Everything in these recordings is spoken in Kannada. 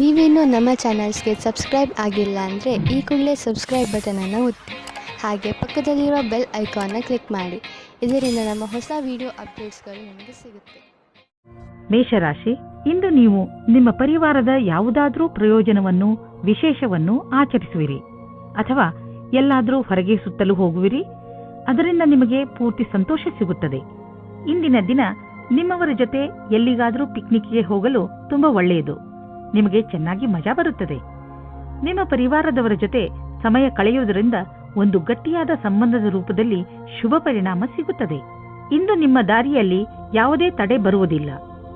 ನೀವೇನೂ ನಮ್ಮ ಚಾನಲ್ಸ್ಗೆ ಸಬ್ಸ್ಕ್ರೈಬ್ ಆಗಿಲ್ಲ ಅಂದರೆ ಈ ಕೂಡಲೇ ಸಬ್ಸ್ಕ್ರೈಬ್ ಬಟನನ್ನು ಒತ್ತಿ ಹಾಗೆ ಪಕ್ಕದಲ್ಲಿರೋ ಬೆಲ್ ಐಕಾನ್ನ ಕ್ಲಿಕ್ ಮಾಡಿ. ಇದರಿಂದ ನಮ್ಮ ಹೊಸ ವಿಡಿಯೋ ಅಪ್ಡೇಟ್ಸ್ಗಳು ನಿಮಗೆ ಸಿಗುತ್ತೆ. ಮೇಷರಾಶಿ, ಇಂದು ನೀವು ನಿಮ್ಮ ಪರಿವಾರದ ಯಾವುದಾದ್ರೂ ಪ್ರಯೋಜನವನ್ನು ವಿಶೇಷವನ್ನು ಆಚರಿಸುವಿರಿ ಅಥವಾ ಎಲ್ಲಾದರೂ ಹೊರಗೆ ಸುತ್ತಲು ಹೋಗುವಿರಿ. ಅದರಿಂದ ನಿಮಗೆ ಪೂರ್ತಿ ಸಂತೋಷ ಸಿಗುತ್ತದೆ. ಇಂದಿನ ದಿನ ನಿಮ್ಮವರ ಜೊತೆ ಎಲ್ಲಿಗಾದರೂ ಪಿಕ್ನಿಕ್ಗೆ ಹೋಗಲು ತುಂಬಾ ಒಳ್ಳೆಯದು. ನಿಮಗೆ ಚೆನ್ನಾಗಿ ಮಜಾ ಬರುತ್ತದೆ. ನಿಮ್ಮ ಪರಿವಾರದವರ ಜೊತೆ ಸಮಯ ಕಳೆಯುವುದರಿಂದ ಒಂದು ಗಟ್ಟಿಯಾದ ಸಂಬಂಧದ ರೂಪದಲ್ಲಿ ಶುಭ ಪರಿಣಾಮ ಸಿಗುತ್ತದೆ. ಇಂದು ನಿಮ್ಮ ದಾರಿಯಲ್ಲಿ ಯಾವುದೇ ತಡೆ ಬರುವುದಿಲ್ಲ.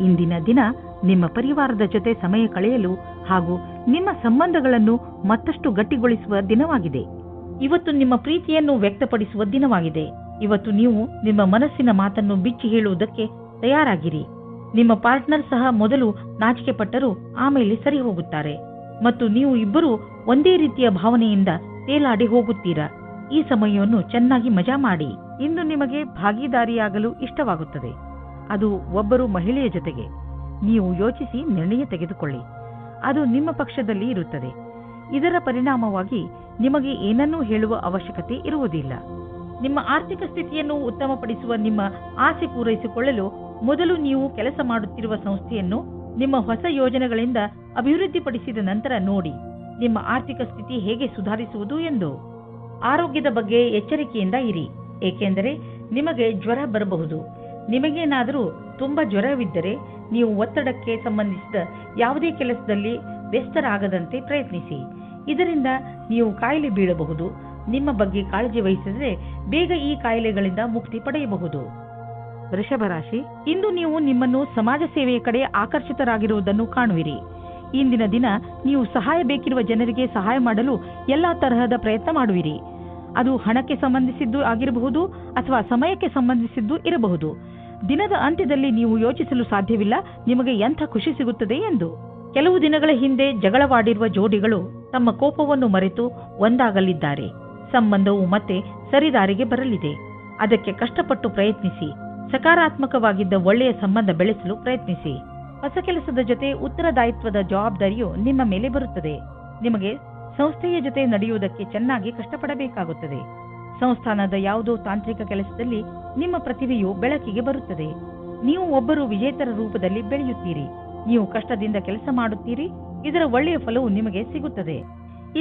ಇಂದಿನ ದಿನ ನಿಮ್ಮ ಪರಿವಾರದ ಜೊತೆ ಸಮಯ ಕಳೆಯಲು ಹಾಗೂ ನಿಮ್ಮ ಸಂಬಂಧಗಳನ್ನು ಮತ್ತಷ್ಟು ಗಟ್ಟಿಗೊಳಿಸುವ ದಿನವಾಗಿದೆ. ಇವತ್ತು ನಿಮ್ಮ ಪ್ರೀತಿಯನ್ನು ವ್ಯಕ್ತಪಡಿಸುವ ದಿನವಾಗಿದೆ. ಇವತ್ತು ನೀವು ನಿಮ್ಮ ಮನಸ್ಸಿನ ಮಾತನ್ನು ಬಿಚ್ಚಿ ಹೇಳುವುದಕ್ಕೆ ತಯಾರಾಗಿರಿ. ನಿಮ್ಮ ಪಾರ್ಟ್ನರ್ ಸಹ ಮೊದಲು ನಾಚಿಕೆ ಪಟ್ಟರೂ ಆಮೇಲೆ ಸರಿ ಹೋಗುತ್ತಾರೆ ಮತ್ತು ನೀವು ಇಬ್ಬರೂ ಒಂದೇ ರೀತಿಯ ಭಾವನೆಯಿಂದ ತೇಲಾಡಿ ಹೋಗುತ್ತೀರಾ. ಈ ಸಮಯವನ್ನು ಚೆನ್ನಾಗಿ ಮಜಾ ಮಾಡಿ. ಇಂದು ನಿಮಗೆ ಭಾಗಿದಾರಿಯಾಗಲು ಇಷ್ಟವಾಗುತ್ತದೆ. ಅದು ಒಬ್ಬರು ಮಹಿಳೆಯ ಜೊತೆಗೆ. ನೀವು ಯೋಚಿಸಿ ನಿರ್ಣಯ ತೆಗೆದುಕೊಳ್ಳಿ. ಅದು ನಿಮ್ಮ ಪಕ್ಷದಲ್ಲಿ ಇರುತ್ತದೆ. ಇದರ ಪರಿಣಾಮವಾಗಿ ನಿಮಗೆ ಏನನ್ನೂ ಹೇಳುವ ಅವಶ್ಯಕತೆ ಇರುವುದಿಲ್ಲ. ನಿಮ್ಮ ಆರ್ಥಿಕ ಸ್ಥಿತಿಯನ್ನು ಉತ್ತಮಪಡಿಸುವ ನಿಮ್ಮ ಆಸೆ ಪೂರೈಸಿಕೊಳ್ಳಲು ಮೊದಲು ನೀವು ಕೆಲಸ ಮಾಡುತ್ತಿರುವ ಸಂಸ್ಥೆಯನ್ನು ನಿಮ್ಮ ಹೊಸ ಯೋಜನೆಗಳಿಂದ ಅಭಿವೃದ್ಧಿಪಡಿಸಿದ ನಂತರ ನೋಡಿ ನಿಮ್ಮ ಆರ್ಥಿಕ ಸ್ಥಿತಿ ಹೇಗೆ ಸುಧಾರಿಸುವುದು ಎಂದು. ಆರೋಗ್ಯದ ಬಗ್ಗೆ ಎಚ್ಚರಿಕೆಯಿಂದ ಇರಿ, ಏಕೆಂದರೆ ನಿಮಗೆ ಜ್ವರ ಬರಬಹುದು. ನಿಮಗೇನಾದರೂ ತುಂಬಾ ಜ್ವರವಿದ್ದರೆ ನೀವು ಒತ್ತಡಕ್ಕೆ ಸಂಬಂಧಿಸಿದ ಯಾವುದೇ ಕೆಲಸದಲ್ಲಿ ವ್ಯಸ್ತರಾಗದಂತೆ ಪ್ರಯತ್ನಿಸಿ. ಇದರಿಂದ ನೀವು ಕಾಯಿಲೆ ಬೀಳಬಹುದು. ನಿಮ್ಮ ಬಗ್ಗೆ ಕಾಳಜಿ ವಹಿಸಿದರೆ ಬೇಗ ಈ ಕಾಯಿಲೆಗಳಿಂದ ಮುಕ್ತಿ ಪಡೆಯಬಹುದು. ವೃಷಭ ರಾಶಿ, ಇಂದು ನೀವು ನಿಮ್ಮನ್ನು ಸಮಾಜ ಸೇವೆಯ ಕಡೆ ಆಕರ್ಷಿತರಾಗಿರುವುದನ್ನು ಕಾಣುವಿರಿ. ಇಂದಿನ ದಿನ ನೀವು ಸಹಾಯ ಬೇಕಿರುವ ಜನರಿಗೆ ಸಹಾಯ ಮಾಡಲು ಎಲ್ಲಾ ತರಹದ ಪ್ರಯತ್ನ ಮಾಡುವಿರಿ. ಅದು ಹಣಕ್ಕೆ ಸಂಬಂಧಿಸಿದ್ದು ಆಗಿರಬಹುದು ಅಥವಾ ಸಮಯಕ್ಕೆ ಸಂಬಂಧಿಸಿದ್ದು ಇರಬಹುದು. ದಿನದ ಅಂತ್ಯದಲ್ಲಿ ನೀವು ಯೋಚಿಸಲು ಸಾಧ್ಯವಿಲ್ಲ ನಿಮಗೆ ಎಂಥ ಖುಷಿ ಸಿಗುತ್ತದೆ ಎಂದು. ಕೆಲವು ದಿನಗಳ ಹಿಂದೆ ಜಗಳವಾಡಿರುವ ಜೋಡಿಗಳು ತಮ್ಮ ಕೋಪವನ್ನು ಮರೆತು ಒಂದಾಗಲಿದ್ದಾರೆ. ಸಂಬಂಧವು ಮತ್ತೆ ಸರಿದಾರಿಗೆ ಬರಲಿದೆ. ಅದಕ್ಕೆ ಕಷ್ಟಪಟ್ಟು ಪ್ರಯತ್ನಿಸಿ. ಸಕಾರಾತ್ಮಕವಾಗಿದ್ದ ಒಳ್ಳೆಯ ಸಂಬಂಧ ಬೆಳೆಸಲು ಪ್ರಯತ್ನಿಸಿ. ಹೊಸ ಕೆಲಸದ ಜೊತೆ ಉತ್ತರದಾಯಿತ್ವದ ಜವಾಬ್ದಾರಿಯು ನಿಮ್ಮ ಮೇಲೆ ಬರುತ್ತದೆ. ನಿಮಗೆ ಸಂಸ್ಥೆಯ ಜೊತೆ ನಡೆಯುವುದಕ್ಕೆ ಚೆನ್ನಾಗಿ ಕಷ್ಟಪಡಬೇಕಾಗುತ್ತದೆ. ಸಂಸ್ಥಾನದ ಯಾವುದೋ ತಾಂತ್ರಿಕ ಕೆಲಸದಲ್ಲಿ ನಿಮ್ಮ ಪ್ರತಿಭೆಯು ಬೆಳಕಿಗೆ ಬರುತ್ತದೆ. ನೀವು ಒಬ್ಬರು ವಿಜೇತರ ರೂಪದಲ್ಲಿ ಬೆಳೆಯುತ್ತೀರಿ. ನೀವು ಕಷ್ಟದಿಂದ ಕೆಲಸ ಮಾಡುತ್ತೀರಿ. ಇದರ ಒಳ್ಳೆಯ ಫಲವು ನಿಮಗೆ ಸಿಗುತ್ತದೆ.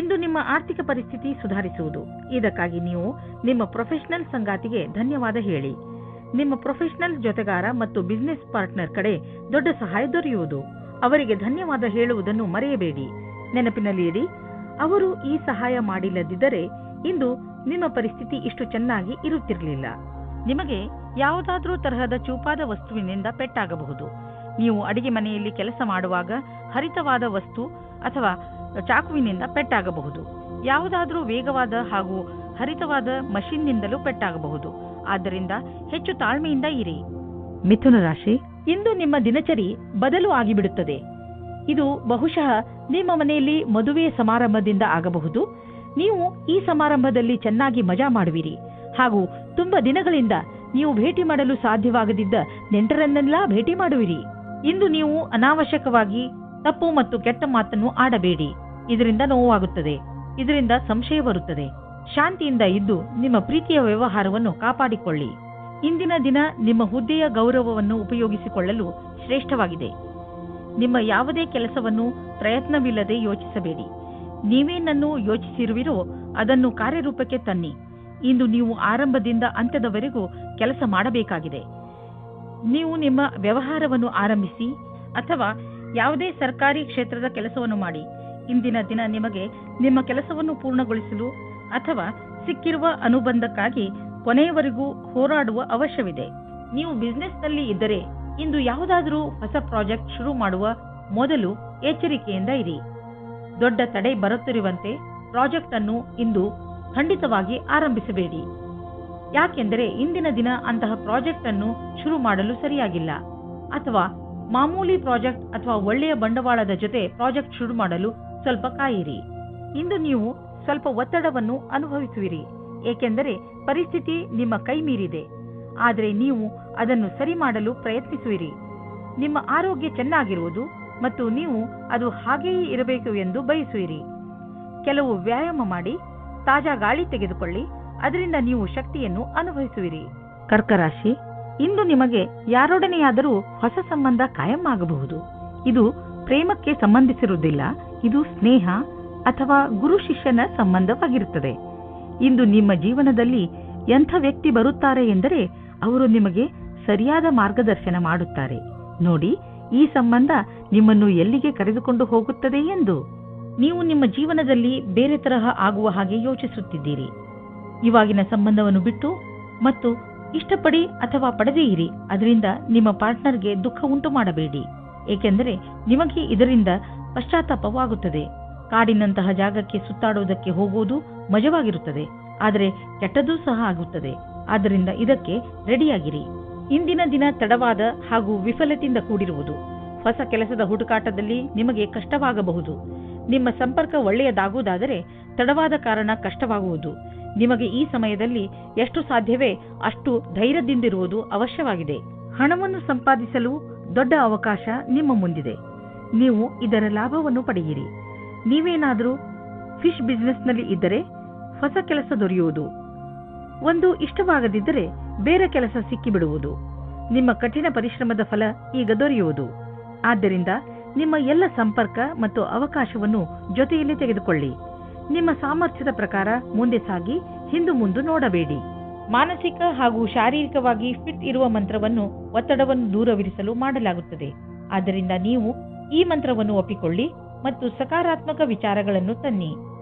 ಇಂದು ನಿಮ್ಮ ಆರ್ಥಿಕ ಪರಿಸ್ಥಿತಿ ಸುಧಾರಿಸುವುದು. ಇದಕ್ಕಾಗಿ ನೀವು ನಿಮ್ಮ ಪ್ರೊಫೆಷನಲ್ ಸಂಗಾತಿಗೆ ಧನ್ಯವಾದ ಹೇಳಿ. ನಿಮ್ಮ ಪ್ರೊಫೆಷನಲ್ ಜೊತೆಗಾರ ಮತ್ತು ಬಿಸಿನೆಸ್ ಪಾರ್ಟ್ನರ್ ಕಡೆ ದೊಡ್ಡ ಸಹಾಯ ದೊರೆಯುವುದು. ಅವರಿಗೆ ಧನ್ಯವಾದ ಹೇಳುವುದನ್ನು ಮರೆಯಬೇಡಿ. ನೆನಪಿನಲ್ಲಿ ಇಡಿ, ಅವರು ಈ ಸಹಾಯ ಮಾಡಿಲ್ಲದಿದ್ದರೆ ಇಂದು ನಿಮ್ಮ ಪರಿಸ್ಥಿತಿ ಇಷ್ಟು ಚೆನ್ನಾಗಿ ಇರುತ್ತಿರಲಿಲ್ಲ. ನಿಮಗೆ ಯಾವುದಾದ್ರೂ ತರಹದ ಚೂಪಾದ ವಸ್ತುವಿನಿಂದ ಪೆಟ್ಟಾಗಬಹುದು. ನೀವು ಅಡಿಗೆ ಮನೆಯಲ್ಲಿ ಕೆಲಸ ಮಾಡುವಾಗ ಹರಿತವಾದ ವಸ್ತು ಅಥವಾ ಚಾಕುವಿನಿಂದ ಪೆಟ್ಟಾಗಬಹುದು. ಯಾವುದಾದ್ರೂ ವೇಗವಾದ ಹಾಗೂ ಹರಿತವಾದ ಮಷಿನ್ನಿಂದಲೂ ಪೆಟ್ಟಾಗಬಹುದು. ಆದ್ದರಿಂದ ಹೆಚ್ಚು ತಾಳ್ಮೆಯಿಂದ ಇರಿ. ಮಿಥುನ ರಾಶಿ, ಇಂದು ನಿಮ್ಮ ದಿನಚರಿ ಬದಲು ಆಗಿಬಿಡುತ್ತದೆ. ಇದು ಬಹುಶಃ ನಿಮ್ಮ ಮನೆಯಲ್ಲಿ ಮದುವೆಯ ಸಮಾರಂಭದಿಂದ ಆಗಬಹುದು. ನೀವು ಈ ಸಮಾರಂಭದಲ್ಲಿ ಚೆನ್ನಾಗಿ ಮಜಾ ಮಾಡುವಿರಿ ಹಾಗೂ ತುಂಬಾ ದಿನಗಳಿಂದ ನೀವು ಭೇಟಿ ಮಾಡಲು ಸಾಧ್ಯವಾಗದಿದ್ದ ನೆಂಟರನ್ನೆಲ್ಲ ಭೇಟಿ ಮಾಡುವಿರಿ. ಇಂದು ನೀವು ಅನಾವಶ್ಯಕವಾಗಿ ತಪ್ಪು ಮತ್ತು ಕೆಟ್ಟ ಮಾತನ್ನು ಆಡಬೇಡಿ. ಇದರಿಂದ ನೋವಾಗುತ್ತದೆ. ಇದರಿಂದ ಸಂಶಯ ಬರುತ್ತದೆ. ಶಾಂತಿಯಿಂದ ಇದ್ದು ನಿಮ್ಮ ಪ್ರೀತಿಯ ವ್ಯವಹಾರವನ್ನು ಕಾಪಾಡಿಕೊಳ್ಳಿ. ಇಂದಿನ ದಿನ ನಿಮ್ಮ ಹುದ್ದೆಯ ಗೌರವವನ್ನು ಉಪಯೋಗಿಸಿಕೊಳ್ಳಲು ಶ್ರೇಷ್ಠವಾಗಿದೆ. ನಿಮ್ಮ ಯಾವುದೇ ಕೆಲಸವನ್ನು ಪ್ರಯತ್ನವಿಲ್ಲದೆ ಯೋಚಿಸಬೇಡಿ. ನೀವೇನನ್ನು ಯೋಚಿಸಿರುವಿರೋ ಅದನ್ನು ಕಾರ್ಯರೂಪಕ್ಕೆ ತನ್ನಿ. ಇಂದು ನೀವು ಆರಂಭದಿಂದ ಅಂತ್ಯದವರೆಗೂ ಕೆಲಸ ಮಾಡಬೇಕಾಗಿದೆ. ನೀವು ನಿಮ್ಮ ವ್ಯವಹಾರವನ್ನು ಆರಂಭಿಸಿ ಅಥವಾ ಯಾವುದೇ ಸರ್ಕಾರಿ ಕ್ಷೇತ್ರದ ಕೆಲಸವನ್ನು ಮಾಡಿ. ಇಂದಿನ ದಿನ ನಿಮಗೆ ನಿಮ್ಮ ಕೆಲಸವನ್ನು ಪೂರ್ಣಗೊಳಿಸಲು ಅಥವಾ ಸಿಕ್ಕಿರುವ ಅನುಬಂಧಕ್ಕಾಗಿ ಕೊನೆಯವರೆಗೂ ಹೋರಾಡುವ ಅವಶ್ಯವಿದೆ. ನೀವು ಬಿಸಿನೆಸ್ನಲ್ಲಿ ಇದ್ದರೆ ಇಂದು ಯಾವುದಾದರೂ ಹೊಸ ಪ್ರಾಜೆಕ್ಟ್ ಶುರು ಮಾಡುವ ಮೊದಲು ಎಚ್ಚರಿಕೆಯಿಂದ ಇರಿ. ದೊಡ್ಡ ತಡೆ ಬರುತ್ತಿರುವಂತೆ ಪ್ರಾಜೆಕ್ಟ್ ಅನ್ನು ಇಂದು ಖಂಡಿತವಾಗಿ ಆರಂಭಿಸಬೇಡಿ. ಯಾಕೆಂದರೆ ಇಂದಿನ ದಿನ ಅಂತಹ ಪ್ರಾಜೆಕ್ಟ್ ಅನ್ನು ಶುರು ಮಾಡಲು ಸರಿಯಾಗಿಲ್ಲ. ಅಥವಾ ಮಾಮೂಲಿ ಪ್ರಾಜೆಕ್ಟ್ ಅಥವಾ ಒಳ್ಳೆಯ ಬಂಡವಾಳದ ಜೊತೆ ಪ್ರಾಜೆಕ್ಟ್ ಶುರು ಮಾಡಲು ಸ್ವಲ್ಪ ಕಾಯಿರಿ. ಇಂದು ನೀವು ಸ್ವಲ್ಪ ಒತ್ತಡವನ್ನು ಅನುಭವಿಸುವಿರಿ, ಏಕೆಂದರೆ ಪರಿಸ್ಥಿತಿ ನಿಮ್ಮ ಕೈ ಮೀರಿದೆ. ಆದರೆ ನೀವು ಅದನ್ನು ಸರಿ ಮಾಡಲು ಪ್ರಯತ್ನಿಸುವಿರಿ. ನಿಮ್ಮ ಆರೋಗ್ಯ ಚೆನ್ನಾಗಿರುವುದು ಮತ್ತು ನೀವು ಅದು ಹಾಗೆಯೇ ಇರಬೇಕು ಎಂದು ಬಯಸುವಿರಿ. ಕೆಲವು ವ್ಯಾಯಾಮ ಮಾಡಿ, ತಾಜಾ ಗಾಳಿ ತೆಗೆದುಕೊಳ್ಳಿ, ಅದರಿಂದ ನೀವು ಶಕ್ತಿಯನ್ನು ಅನುಭವಿಸುವಿರಿ. ಕರ್ಕರಾಶಿ, ಇಂದು ನಿಮಗೆ ಯಾರೊಡನೆಯಾದರೂ ಹೊಸ ಸಂಬಂಧ ಕಾಯಂ ಆಗಬಹುದು. ಇದು ಪ್ರೇಮಕ್ಕೆ ಸಂಬಂಧಿಸಿರುವುದಿಲ್ಲ, ಇದು ಸ್ನೇಹ ಅಥವಾ ಗುರು ಶಿಷ್ಯನ ಸಂಬಂಧವಾಗಿರುತ್ತದೆ. ಇಂದು ನಿಮ್ಮ ಜೀವನದಲ್ಲಿ ಎಂಥ ವ್ಯಕ್ತಿ ಬರುತ್ತಾರೆ ಎಂದರೆ ಅವರು ನಿಮಗೆ ಸರಿಯಾದ ಮಾರ್ಗದರ್ಶನ ಮಾಡುತ್ತಾರೆ. ನೋಡಿ, ಈ ಸಂಬಂಧ ನಿಮ್ಮನ್ನು ಎಲ್ಲಿಗೆ ಕರೆದುಕೊಂಡು ಹೋಗುತ್ತದೆ ಎಂದು. ನೀವು ನಿಮ್ಮ ಜೀವನದಲ್ಲಿ ಬೇರೆ ತರಹ ಆಗುವ ಹಾಗೆ ಯೋಚಿಸುತ್ತಿದ್ದೀರಿ. ಇವಾಗಿನ ಸಂಬಂಧವನ್ನು ಬಿಟ್ಟು ಮತ್ತು ಇಷ್ಟಪಡಿ ಅಥವಾ ಪಡೆದೇ ಇರಿ. ಅದರಿಂದ ನಿಮ್ಮ ಪಾರ್ಟ್ನರ್ಗೆ ದುಃಖ ಉಂಟು ಮಾಡಬೇಡಿ, ಏಕೆಂದರೆ ನಿಮಗೆ ಇದರಿಂದ ಪಶ್ಚಾತ್ತಾಪವಾಗುತ್ತದೆ. ಕಾಡಿನಂತಹ ಜಾಗಕ್ಕೆ ಸುತ್ತಾಡುವುದಕ್ಕೆ ಹೋಗುವುದು ಮಜವಾಗಿರುತ್ತದೆ, ಆದರೆ ಕೆಟ್ಟದ್ದೂ ಸಹ ಆಗುತ್ತದೆ. ಆದ್ದರಿಂದ ಇದಕ್ಕೆ ರೆಡಿಯಾಗಿರಿ. ಇಂದಿನ ದಿನ ತಡವಾದ ಹಾಗೂ ವಿಫಲತೆಯಿಂದ ಕೂಡಿರುವುದು. ಹೊಸ ಕೆಲಸದ ಹುಡುಕಾಟದಲ್ಲಿ ನಿಮಗೆ ಕಷ್ಟವಾಗಬಹುದು. ನಿಮ್ಮ ಸಂಪರ್ಕ ಒಳ್ಳೆಯದಾಗುವುದಾದರೆ ತಡವಾದ ಕಾರಣ ಕಷ್ಟವಾಗುವುದು. ನಿಮಗೆ ಈ ಸಮಯದಲ್ಲಿ ಎಷ್ಟು ಸಾಧ್ಯವೇ ಅಷ್ಟು ಧೈರ್ಯದಿಂದಿರುವುದು ಅವಶ್ಯವಾಗಿದೆ. ಹಣವನ್ನು ಸಂಪಾದಿಸಲು ದೊಡ್ಡ ಅವಕಾಶ ನಿಮ್ಮ ಮುಂದಿದೆ. ನೀವು ಇದರ ಲಾಭವನ್ನು ಪಡೆಯಿರಿ. ನೀವೇನಾದರೂ ಫಿಶ್ ಬಿಸಿನೆಸ್ನಲ್ಲಿ ಇದ್ದರೆ ಹೊಸ ಕೆಲಸ ದೊರೆಯುವುದು. ಒಂದು ಇಷ್ಟವಾಗದಿದ್ದರೆ ಬೇರೆ ಕೆಲಸ ಸಿಕ್ಕಿಬಿಡುವುದು. ನಿಮ್ಮ ಕಠಿಣ ಪರಿಶ್ರಮದ ಫಲ ಈಗ ದೊರೆಯುವುದು. ಆದ್ದರಿಂದ ನಿಮ್ಮ ಎಲ್ಲ ಸಂಪರ್ಕ ಮತ್ತು ಅವಕಾಶವನ್ನು ಜೊತೆಯಲ್ಲಿ ತೆಗೆದುಕೊಳ್ಳಿ. ನಿಮ್ಮ ಸಾಮರ್ಥ್ಯದ ಪ್ರಕಾರ ಮುಂದೆ ಸಾಗಿ ಹಿಂದು ಮುಂದೆ ನೋಡಬೇಡಿ. ಮಾನಸಿಕ ಹಾಗೂ ಶಾರೀರಿಕವಾಗಿ ಫಿಟ್ ಇರುವ ಮಂತ್ರವನ್ನು ಒತ್ತಡವನ್ನು ದೂರವಿರಿಸಲು ಮಾಡಲಾಗುತ್ತದೆ. ಆದ್ದರಿಂದ ನೀವು ಈ ಮಂತ್ರವನ್ನು ಒಪ್ಪಿಕೊಳ್ಳಿ ಮತ್ತು ಸಕಾರಾತ್ಮಕ ವಿಚಾರಗಳನ್ನು ತನ್ನಿ.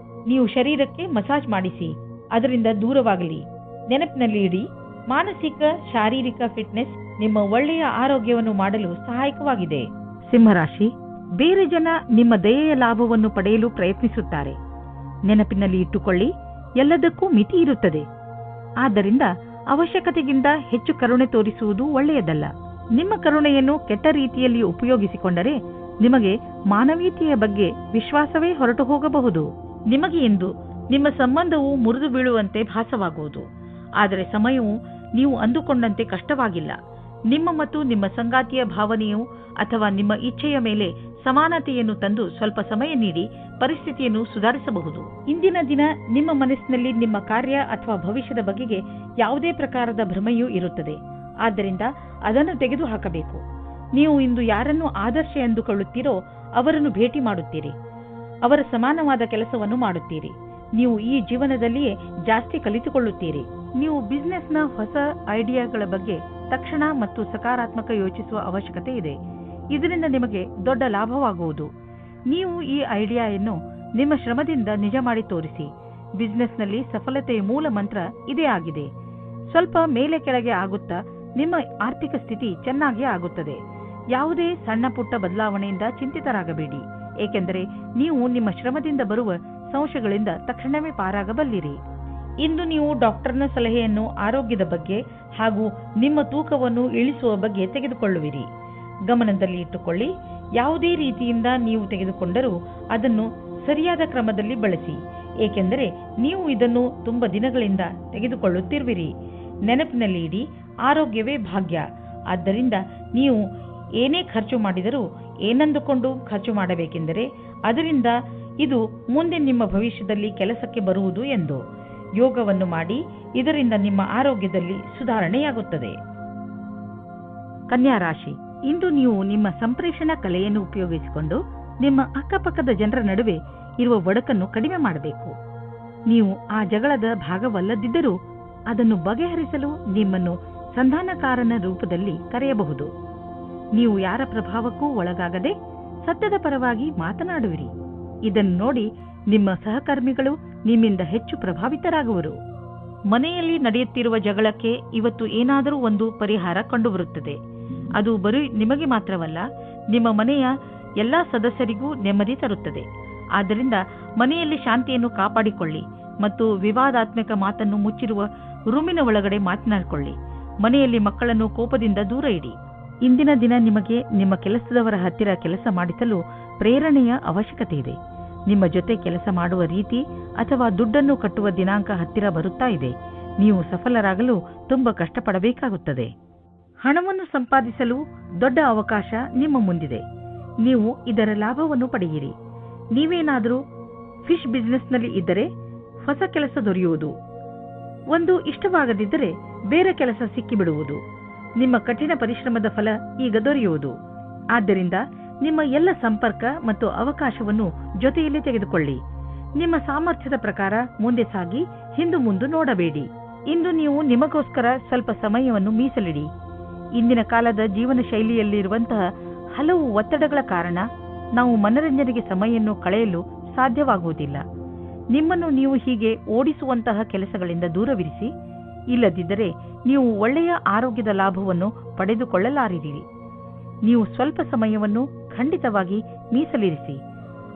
ನೀವು ಶರೀರಕ್ಕೆ ಮಸಾಜ್ ಮಾಡಿಸಿ, ಅದರಿಂದ ದೂರವಾಗಲಿ. ನೆನಪಿನಲ್ಲಿ ಇಡಿ, ಮಾನಸಿಕ ಶಾರೀರಿಕ ಫಿಟ್ನೆಸ್ ನಿಮ್ಮ ಒಳ್ಳೆಯ ಆರೋಗ್ಯವನ್ನು ಮಾಡಲು ಸಹಾಯಕವಾಗಿದೆ. ಸಿಂಹರಾಶಿ, ಬೇರೆ ಜನ ನಿಮ್ಮ ದಯೆಯ ಲಾಭವನ್ನು ಪಡೆಯಲು ಪ್ರಯತ್ನಿಸುತ್ತಾರೆ. ನೆನಪಿನಲ್ಲಿ ಇಟ್ಟುಕೊಳ್ಳಿ, ಎಲ್ಲದಕ್ಕೂ ಮಿತಿ ಇರುತ್ತದೆ. ಆದ್ದರಿಂದ ಅವಶ್ಯಕತೆಗಿಂತ ಹೆಚ್ಚು ಕರುಣೆ ತೋರಿಸುವುದು ಒಳ್ಳೆಯದಲ್ಲ. ನಿಮ್ಮ ಕರುಣೆಯನ್ನು ಕೆಟ್ಟ ರೀತಿಯಲ್ಲಿ ಉಪಯೋಗಿಸಿಕೊಂಡರೆ ನಿಮಗೆ ಮಾನವೀಯತೆಯ ಬಗ್ಗೆ ವಿಶ್ವಾಸವೇ ಹೊರಟು ಹೋಗಬಹುದು. ನಿಮಗೆ ಎಂದು ನಿಮ್ಮ ಸಂಬಂಧವು ಮುರಿದು ಬೀಳುವಂತೆ ಭಾಸವಾಗುವುದು. ಆದರೆ ಸಮಯವು ನೀವು ಅಂದುಕೊಂಡಂತೆ ಕಷ್ಟವಾಗಿಲ್ಲ. ನಿಮ್ಮ ಮತ್ತು ನಿಮ್ಮ ಸಂಗಾತಿಯ ಭಾವನೆಯು ಅಥವಾ ನಿಮ್ಮ ಇಚ್ಛೆಯ ಮೇಲೆ ಸಮಾನತೆಯನ್ನು ತಂದು ಸ್ವಲ್ಪ ಸಮಯ ನೀಡಿ ಪರಿಸ್ಥಿತಿಯನ್ನು ಸುಧಾರಿಸಬಹುದು. ಇಂದಿನ ದಿನ ನಿಮ್ಮ ಮನಸ್ಸಿನಲ್ಲಿ ನಿಮ್ಮ ಕಾರ್ಯ ಅಥವಾ ಭವಿಷ್ಯದ ಬಗೆಗೆ ಯಾವುದೇ ಪ್ರಕಾರದ ಭ್ರಮೆಯೂ ಇರುತ್ತದೆ. ಆದ್ದರಿಂದ ಅದನ್ನು ತೆಗೆದುಹಾಕಬೇಕು. ನೀವು ಇಂದು ಯಾರನ್ನು ಆದರ್ಶ ಎಂದುಕೊಳ್ಳುತ್ತೀರೋ ಅವರನ್ನು ಭೇಟಿ ಮಾಡುತ್ತೀರಿ. ಅವರ ಸಮಾನವಾದ ಕೆಲಸವನ್ನು ಮಾಡುತ್ತೀರಿ. ನೀವು ಈ ಜೀವನದಲ್ಲಿಯೇ ಜಾಸ್ತಿ ಕಲಿತುಕೊಳ್ಳುತ್ತೀರಿ. ನೀವು ಬಿಸಿನೆಸ್ನ ಹೊಸ ಐಡಿಯಾಗಳ ಬಗ್ಗೆ ತಕ್ಷಣ ಮತ್ತು ಸಕಾರಾತ್ಮಕ ಯೋಚಿಸುವ ಅವಶ್ಯಕತೆ ಇದೆ. ಇದರಿಂದ ನಿಮಗೆ ದೊಡ್ಡ ಲಾಭವಾಗುವುದು. ನೀವು ಈ ಐಡಿಯಾವನ್ನು ನಿಮ್ಮ ಶ್ರಮದಿಂದ ನಿಜ ಮಾಡಿ ತೋರಿಸಿ. ಬಿಸಿನೆಸ್ನಲ್ಲಿ ಸಫಲತೆಯ ಮೂಲ ಮಂತ್ರ ಇದೇ ಆಗಿದೆ. ಸ್ವಲ್ಪ ಮೇಲೆ ಕೆಳಗೆ ಆಗುತ್ತಾ ನಿಮ್ಮ ಆರ್ಥಿಕ ಸ್ಥಿತಿ ಚೆನ್ನಾಗಿ ಆಗುತ್ತದೆ. ಯಾವುದೇ ಸಣ್ಣ ಪುಟ್ಟ ಬದಲಾವಣೆಯಿಂದ ಚಿಂತಿತರಾಗಬೇಡಿ, ಏಕೆಂದರೆ ನೀವು ನಿಮ್ಮ ಶ್ರಮದಿಂದ ಬರುವ ಸಂಶಯಗಳಿಂದ ತಕ್ಷಣವೇ ಪಾರಾಗಬಲ್ಲಿರಿ. ಇಂದು ನೀವು ಡಾಕ್ಟರ್ನ ಸಲಹೆಯನ್ನು ಆರೋಗ್ಯದ ಬಗ್ಗೆ ಹಾಗೂ ನಿಮ್ಮ ತೂಕವನ್ನು ಇಳಿಸುವ ಬಗ್ಗೆ ತೆಗೆದುಕೊಳ್ಳುವಿರಿ. ಗಮನದಲ್ಲಿ ಇಟ್ಟುಕೊಳ್ಳಿ, ಯಾವುದೇ ರೀತಿಯಿಂದ ನೀವು ತೆಗೆದುಕೊಂಡರೂ ಅದನ್ನು ಸರಿಯಾದ ಕ್ರಮದಲ್ಲಿ ಬಳಸಿ, ಏಕೆಂದರೆ ನೀವು ಇದನ್ನು ತುಂಬ ದಿನಗಳಿಂದ ತೆಗೆದುಕೊಳ್ಳುತ್ತಿರುವಿರಿ. ನೆನಪಿನಲ್ಲಿ ಇಡಿ, ಆರೋಗ್ಯವೇ ಭಾಗ್ಯ. ಆದ್ದರಿಂದ ನೀವು ಏನೇ ಖರ್ಚು ಮಾಡಿದರೂ ಏನಂದುಕೊಂಡು ಖರ್ಚು ಮಾಡಬೇಕೆಂದರೆ ಅದರಿಂದ ಇದು ಮುಂದೆ ನಿಮ್ಮ ಭವಿಷ್ಯದಲ್ಲಿ ಕೆಲಸಕ್ಕೆ ಬರುವುದು ಎಂದು. ಯೋಗವನ್ನು ಮಾಡಿ, ಇದರಿಂದ ನಿಮ್ಮ ಆರೋಗ್ಯದಲ್ಲಿ ಸುಧಾರಣೆಯಾಗುತ್ತದೆ. ಕನ್ಯಾ ರಾಶಿ, ಇಂದು ನೀವು ನಿಮ್ಮ ಸಂಪ್ರೇಷಣಾ ಕಲೆಯನ್ನು ಉಪಯೋಗಿಸಿಕೊಂಡು ನಿಮ್ಮ ಅಕ್ಕಪಕ್ಕದ ಜನರ ನಡುವೆ ಇರುವ ಒಡಕನ್ನು ಕಡಿಮೆ ಮಾಡಬೇಕು. ನೀವು ಆ ಜಗಳದ ಭಾಗವಲ್ಲದಿದ್ದರೂ ಅದನ್ನು ಬಗೆಹರಿಸಲು ನಿಮ್ಮನ್ನು ಸಂಧಾನಕಾರನ ರೂಪದಲ್ಲಿ ಕರೆಯಬಹುದು. ನೀವು ಯಾರ ಪ್ರಭಾವಕ್ಕೂ ಒಳಗಾಗದೆ ಸತ್ಯದ ಪರವಾಗಿ ಮಾತನಾಡುವಿರಿ. ಇದನ್ನು ನೋಡಿ ನಿಮ್ಮ ಸಹಕರ್ಮಿಗಳು ನಿಮ್ಮಿಂದ ಹೆಚ್ಚು ಪ್ರಭಾವಿತರಾಗುವರು. ಮನೆಯಲ್ಲಿ ನಡೆಯುತ್ತಿರುವ ಜಗಳಕ್ಕೆ ಇವತ್ತು ಏನಾದರೂ ಒಂದು ಪರಿಹಾರ ಕಂಡುಬರುತ್ತದೆ. ಅದು ಬರೀ ನಿಮಗೆ ಮಾತ್ರವಲ್ಲ, ನಿಮ್ಮ ಮನೆಯ ಎಲ್ಲಾ ಸದಸ್ಯರಿಗೂ ನೆಮ್ಮದಿ ತರುತ್ತದೆ. ಆದ್ದರಿಂದ ಮನೆಯಲ್ಲಿ ಶಾಂತಿಯನ್ನು ಕಾಪಾಡಿಕೊಳ್ಳಿ ಮತ್ತು ವಿವಾದಾತ್ಮಕ ಮಾತನ್ನು ಮುಚ್ಚಿರುವ ರೂಮಿನ ಒಳಗಡೆ ಮಾತನಾಡಿಕೊಳ್ಳಿ. ಮನೆಯಲ್ಲಿ ಮಕ್ಕಳನ್ನು ಕೋಪದಿಂದ ದೂರ ಇಡಿ. ಇಂದಿನ ದಿನ ನಿಮಗೆ ನಿಮ್ಮ ಕೆಲಸದವರ ಹತ್ತಿರ ಕೆಲಸ ಮಾಡಿಸಲು ಪ್ರೇರಣೆಯ ಅವಶ್ಯಕತೆ ಇದೆ. ನಿಮ್ಮ ಜೊತೆ ಕೆಲಸ ಮಾಡುವ ರೀತಿ ಅಥವಾ ದುಡ್ಡನ್ನು ಕಟ್ಟುವ ದಿನಾಂಕ ಹತ್ತಿರ ಬರುತ್ತಾ ಇದೆ. ನೀವು ಸಫಲರಾಗಲು ತುಂಬ ಕಷ್ಟಪಡಬೇಕಾಗುತ್ತದೆ. ಹಣವನ್ನು ಸಂಪಾದಿಸಲು ದೊಡ್ಡ ಅವಕಾಶ ನಿಮ್ಮ ಮುಂದಿದೆ. ನೀವು ಇದರ ಲಾಭವನ್ನು ಪಡೆಯಿರಿ. ನೀವೇನಾದರೂ ಫಿಶ್ ಬಿಸಿನೆಸ್ನಲ್ಲಿ ಇದ್ದರೆ ಹೊಸ ಕೆಲಸ ದೊರೆಯುವುದು, ಒಂದು ಇಷ್ಟವಾಗದಿದ್ದರೆ ಬೇರೆ ಕೆಲಸ ಸಿಕ್ಕಿಬಿಡುವುದು, ನಿಮ್ಮ ಕಠಿಣ ಪರಿಶ್ರಮದ ಫಲ ಈಗ ದೊರೆಯುವುದು. ಆದ್ದರಿಂದ ನಿಮ್ಮ ಎಲ್ಲ ಸಂಪರ್ಕ ಮತ್ತು ಅವಕಾಶವನ್ನು ಜೊತೆಯಲ್ಲಿ ತೆಗೆದುಕೊಳ್ಳಿ. ನಿಮ್ಮ ಸಾಮರ್ಥ್ಯದ ಪ್ರಕಾರ ಮುಂದೆ ಸಾಗಿ ಹಿಂದು ಮುಂದೆ ನೋಡಬೇಡಿ. ಇಂದು ನೀವು ನಿಮಗೋಸ್ಕರ ಸ್ವಲ್ಪ ಸಮಯವನ್ನು ಮೀಸಲಿಡಿ. ಇಂದಿನ ಕಾಲದ ಜೀವನ ಶೈಲಿಯಲ್ಲಿರುವಂತಹ ಹಲವು ಒತ್ತಡಗಳ ಕಾರಣ ನಾವು ಮನರಂಜನೆಗೆ ಸಮಯವನ್ನು ಕಳೆಯಲು ಸಾಧ್ಯವಾಗುವುದಿಲ್ಲ. ನಿಮ್ಮನ್ನು ನೀವು ಹೀಗೆ ಓಡಿಸುವಂತಹ ಕೆಲಸಗಳಿಂದ ದೂರವಿರಿಸಿ. ಇಲ್ಲದಿದ್ದರೆ ನೀವು ಒಳ್ಳೆಯ ಆರೋಗ್ಯದ ಲಾಭವನ್ನು ಪಡೆದುಕೊಳ್ಳಲಾರಿರಿ. ನೀವು ಸ್ವಲ್ಪ ಸಮಯವನ್ನು ಖಂಡಿತವಾಗಿ ಮೀಸಲಿರಿಸಿ.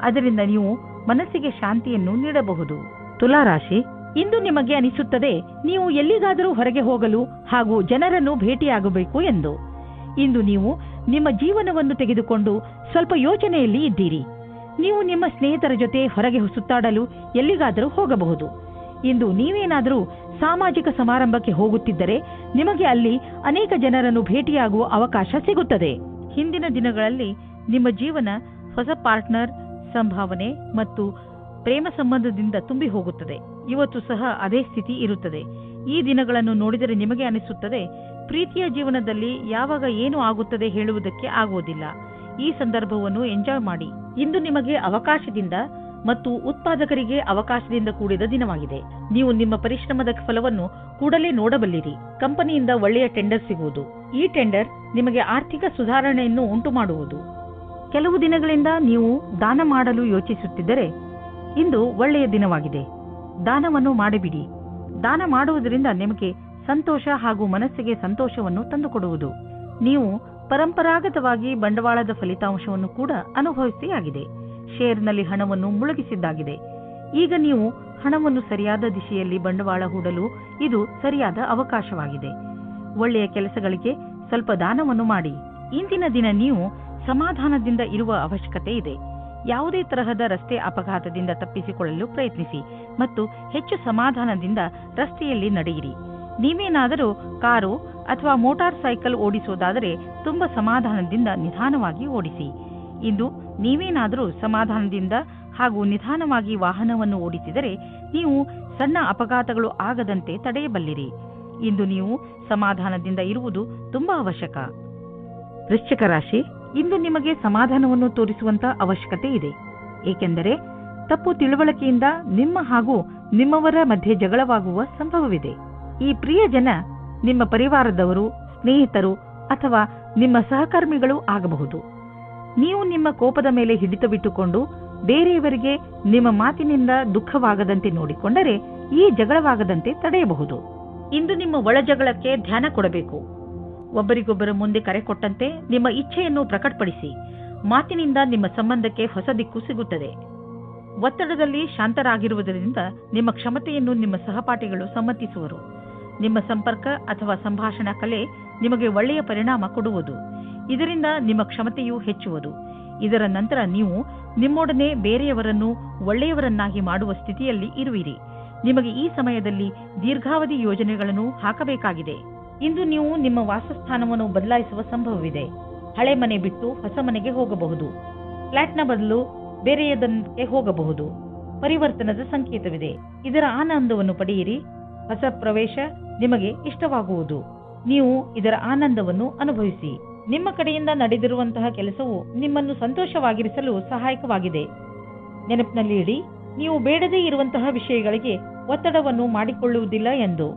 ಅದರಿಂದ ನೀವು ಮನಸ್ಸಿಗೆ ಶಾಂತಿಯನ್ನು ನೀಡಬಹುದು. ತುಲಾರಾಶಿ, ಇಂದು ನಿಮಗೆ ಅನಿಸುತ್ತದೆ ನೀವು ಎಲ್ಲಿಗಾದರೂ ಹೊರಗೆ ಹೋಗಲು ಹಾಗೂ ಜನರನ್ನು ಭೇಟಿಯಾಗಬೇಕು ಎಂದು. ಇಂದು ನೀವು ನಿಮ್ಮ ಜೀವನವನ್ನು ತೆಗೆದುಕೊಂಡು ಸ್ವಲ್ಪ ಯೋಚನೆಯಲ್ಲಿ ಇದ್ದೀರಿ. ನೀವು ನಿಮ್ಮ ಸ್ನೇಹಿತರ ಜೊತೆ ಹೊರಗೆ ಸುತ್ತಾಡಲು ಎಲ್ಲಿಗಾದರೂ ಹೋಗಬಹುದು. ಇಂದು ನೀವೇನಾದರೂ ಸಾಮಾಜಿಕ ಸಮಾರಂಭಕ್ಕೆ ಹೋಗುತ್ತಿದ್ದರೆ ನಿಮಗೆ ಅಲ್ಲಿ ಅನೇಕ ಜನರನ್ನು ಭೇಟಿಯಾಗುವ ಅವಕಾಶ ಸಿಗುತ್ತದೆ. ಹಿಂದಿನ ದಿನಗಳಲ್ಲಿ ನಿಮ್ಮ ಜೀವನ ಹೊಸ ಪಾರ್ಟ್ನರ್, ಸಂಭಾವನೆ ಮತ್ತು ಪ್ರೇಮ ಸಂಬಂಧದಿಂದ ತುಂಬಿ ಹೋಗುತ್ತದೆ. ಇವತ್ತು ಸಹ ಅದೇ ಸ್ಥಿತಿ ಇರುತ್ತದೆ. ಈ ದಿನಗಳನ್ನು ನೋಡಿದರೆ ನಿಮಗೆ ಅನಿಸುತ್ತದೆ ಪ್ರೀತಿಯ ಜೀವನದಲ್ಲಿ ಯಾವಾಗ ಏನು ಆಗುತ್ತದೆ ಹೇಳುವುದಕ್ಕೆ ಆಗುವುದಿಲ್ಲ. ಈ ಸಂದರ್ಭವನ್ನು ಎಂಜಾಯ್ ಮಾಡಿ. ಇಂದು ನಿಮಗೆ ಅವಕಾಶದಿಂದ ಮತ್ತು ಉತ್ಪಾದಕರಿಗೆ ಅವಕಾಶದಿಂದ ಕೂಡಿದ ದಿನವಾಗಿದೆ. ನೀವು ನಿಮ್ಮ ಪರಿಶ್ರಮದ ಫಲವನ್ನು ಕೂಡಲೇ ನೋಡಬಲ್ಲಿರಿ. ಕಂಪನಿಯಿಂದ ಒಳ್ಳೆಯ ಟೆಂಡರ್ ಸಿಗುವುದು. ಈ ಟೆಂಡರ್ ನಿಮಗೆ ಆರ್ಥಿಕ ಸುಧಾರಣೆಯನ್ನು ಉಂಟು ಮಾಡುವುದು. ಕೆಲವು ದಿನಗಳಿಂದ ನೀವು ದಾನ ಮಾಡಲು ಯೋಚಿಸುತ್ತಿದ್ದರೆ ಇಂದು ಒಳ್ಳೆಯ ದಿನವಾಗಿದೆ. ದಾನವನ್ನು ಮಾಡಿಬಿಡಿ. ದಾನ ಮಾಡುವುದರಿಂದ ನಿಮಗೆ ಸಂತೋಷ ಹಾಗೂ ಮನಸ್ಸಿಗೆ ಸಂತೋಷವನ್ನು ತಂದುಕೊಡುವುದು. ನೀವು ಪರಂಪರಾಗತವಾಗಿ ಬಂಡವಾಳದ ಫಲಿತಾಂಶವನ್ನು ಕೂಡ ಅನುಭವಿಸಿಯಾಗಿದೆ. ಶೇರ್ನಲ್ಲಿ ಹಣವನ್ನು ಮುಳುಗಿಸಿದ್ದಾಗಿದೆ. ಈಗ ನೀವು ಹಣವನ್ನು ಸರಿಯಾದ ದಿಶೆಯಲ್ಲಿ ಬಂಡವಾಳ ಹೂಡಲು ಇದು ಸರಿಯಾದ ಅವಕಾಶವಾಗಿದೆ. ಒಳ್ಳೆಯ ಕೆಲಸಗಳಿಗೆ ಸ್ವಲ್ಪ ದಾನವನ್ನು ಮಾಡಿ. ಇಂದಿನ ದಿನ ನೀವು ಸಮಾಧಾನದಿಂದ ಇರುವ ಅವಶ್ಯಕತೆ ಇದೆ. ಯಾವುದೇ ತರಹದ ರಸ್ತೆ ಅಪಘಾತದಿಂದ ತಪ್ಪಿಸಿಕೊಳ್ಳಲು ಪ್ರಯತ್ನಿಸಿ ಮತ್ತು ಹೆಚ್ಚು ಸಮಾಧಾನದಿಂದ ರಸ್ತೆಯಲ್ಲಿ ನಡೆಯಿರಿ. ನೀವೇನಾದರೂ ಕಾರು ಅಥವಾ ಮೋಟಾರ್ ಸೈಕಲ್ ಓಡಿಸುವುದಾದರೆ ತುಂಬಾ ಸಮಾಧಾನದಿಂದ ನಿಧಾನವಾಗಿ ಓಡಿಸಿ. ಇಂದು ನೀವೇನಾದರೂ ಸಮಾಧಾನದಿಂದ ಹಾಗೂ ನಿಧಾನವಾಗಿ ವಾಹನವನ್ನು ಓಡಿಸಿದರೆ ನೀವು ಸಣ್ಣ ಅಪಘಾತಗಳು ಆಗದಂತೆ ತಡೆಯಬಲ್ಲಿರಿ. ಇಂದು ನೀವು ಸಮಾಧಾನದಿಂದ ಇರುವುದು ತುಂಬಾ ಅವಶ್ಯಕ. ವೃಶ್ಚಿಕ ರಾಶಿ, ಇಂದು ನಿಮಗೆ ಸಮಾಧಾನವನ್ನು ತೋರಿಸುವಂತ ಅವಶ್ಯಕತೆ ಇದೆ. ಏಕೆಂದರೆ ತಪ್ಪು ತಿಳುವಳಿಕೆಯಿಂದ ನಿಮ್ಮ ಹಾಗೂ ನಿಮ್ಮವರ ಮಧ್ಯೆ ಜಗಳವಾಗುವ ಸಂಭವವಿದೆ. ಈ ಪ್ರಿಯ ಜನ ನಿಮ್ಮ ಪರಿವಾರದವರು, ಸ್ನೇಹಿತರು ಅಥವಾ ನಿಮ್ಮ ಸಹಕರ್ಮಿಗಳು ಆಗಬಹುದು. ನೀವು ನಿಮ್ಮ ಕೋಪದ ಮೇಲೆ ಹಿಡಿತವಿಟ್ಟುಕೊಂಡು ಬೇರೆಯವರಿಗೆ ನಿಮ್ಮ ಮಾತಿನಿಂದ ದುಃಖವಾಗದಂತೆ ನೋಡಿಕೊಂಡರೆ ಈ ಜಗಳವಾಗದಂತೆ ತಡೆಯಬಹುದು. ಇಂದು ನಿಮ್ಮ ಒಳಜಗಳಕ್ಕೆ ಧ್ಯಾನ ಕೊಡಬೇಕು. ಒಬ್ಬರಿಗೊಬ್ಬರ ಮುಂದೆ ಕರೆ ಕೊಟ್ಟಂತೆ ನಿಮ್ಮ ಇಚ್ಛೆಯನ್ನು ಪ್ರಕಟಪಡಿಸಿ. ಮಾತಿನಿಂದ ನಿಮ್ಮ ಸಂಬಂಧಕ್ಕೆ ಹೊಸ ದಿಕ್ಕು ಸಿಗುತ್ತದೆ. ಒತ್ತಡದಲ್ಲಿ ಶಾಂತರಾಗಿರುವುದರಿಂದ ನಿಮ್ಮ ಕ್ಷಮತೆಯನ್ನು ನಿಮ್ಮ ಸಹಪಾಠಿಗಳು ಸಮ್ಮತಿಸುವರು. ನಿಮ್ಮ ಸಂಪರ್ಕ ಅಥವಾ ಸಂಭಾಷಣಾ ಕಲೆ ನಿಮಗೆ ಒಳ್ಳೆಯ ಪರಿಣಾಮ ಕೊಡುವುದು. ಇದರಿಂದ ನಿಮ್ಮ ಕ್ಷಮತೆಯು ಹೆಚ್ಚುವುದು. ಇದರ ನಂತರ ನೀವು ನಿಮ್ಮೊಡನೆ ಬೇರೆಯವರನ್ನು ಒಳ್ಳೆಯವರನ್ನಾಗಿ ಮಾಡುವ ಸ್ಥಿತಿಯಲ್ಲಿ ಇರುವಿರಿ. ನಿಮಗೆ ಈ ಸಮಯದಲ್ಲಿ ದೀರ್ಘಾವಧಿ ಯೋಜನೆಗಳನ್ನು ಹಾಕಬೇಕಾಗಿದೆ. ಇಂದು ನೀವು ನಿಮ್ಮ ವಾಸಸ್ಥಾನವನ್ನು ಬದಲಾಯಿಸುವ ಸಂಭವವಿದೆ. ಹಳೆ ಮನೆ ಬಿಟ್ಟು ಹೊಸ ಮನೆಗೆ ಹೋಗಬಹುದು. ಫ್ಲಾಟ್ನ ಬದಲು ಬೇರೆಯದಕ್ಕೆ ಹೋಗಬಹುದು. ಪರಿವರ್ತನದ ಸಂಕೇತವಿದೆ. ಇದರ ಆನಂದವನ್ನು ಪಡೆಯಿರಿ. ಹೊಸ ಪ್ರವೇಶ ನಿಮಗೆ ಇಷ್ಟವಾಗುವುದು. ನೀವು ಇದರ ಆನಂದವನ್ನು ಅನುಭವಿಸಿ. ನಿಮ್ಮ ಕಡೆಯಿಂದ ನಡೆದಿರುವಂತಹ ಕೆಲಸವು ನಿಮ್ಮನ್ನು ಸಂತೋಷವಾಗಿರಿಸಲು ಸಹಾಯಕವಾಗಿದೆ. ನೆನಪಿನಲ್ಲಿ ಇಡಿ, ನೀವು ಬೇಡದೇ ಇರುವಂತಹ ವಿಷಯಗಳಿಗೆ ಒತ್ತಡವನ್ನು ಮಾಡಿಕೊಳ್ಳುವುದಿಲ್ಲ ಎಂದು.